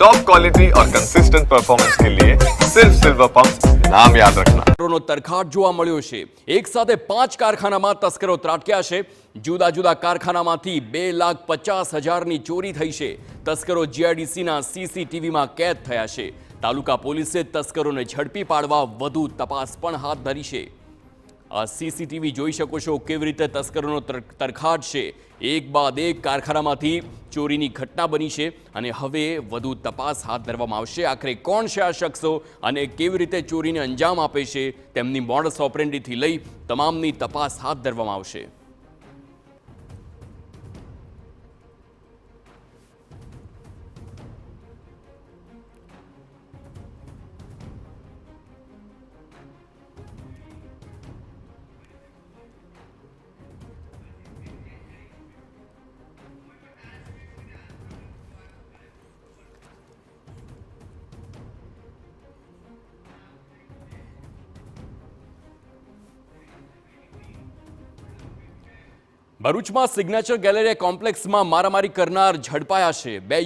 Top quality और consistent performance के लिए सिर्फ सिल्वर पंप नाम याद रखना। તસ્કરોનો તરખાટ જોવા મળ્યો છે। એક સાથે 5 કારખાનામાં તસ્કરો ત્રાટક્યા છે। જુદા જુદા કારખાનામાંથી 2,50,000ની ચોરી થઈ છે। તસ્કરો જીઆઈડીસીના સીસીટીવીમાં કેદ થયા છે। તાલુકા પોલીસે તસ્કરોને ઝડપી પાડવા વધુ તપાસ પણ હાથ ધરી છે। આ સીસીટીવી જોઈ શકો છો કેવી રીતે તસ્કરોનો તરખાટ છે। એક બાદ એક કારખાનામાંથી ચોરીની ઘટના બની છે અને હવે વધુ તપાસ હાથ ધરવામાં આવશે। આખરે કોણ છે આ શખ્સો અને કેવી રીતે ચોરીને અંજામ આપે છે તેમની મોડસ ઓપરેન્ડીથી લઈ તમામની તપાસ હાથ ધરવામાં આવશે। ભરૂચમાં સિગ્નેચર ગેલેરિયા કોમ્પ્લેક્સમાં મારામારી કરનાર ઝડપાયા છે। 2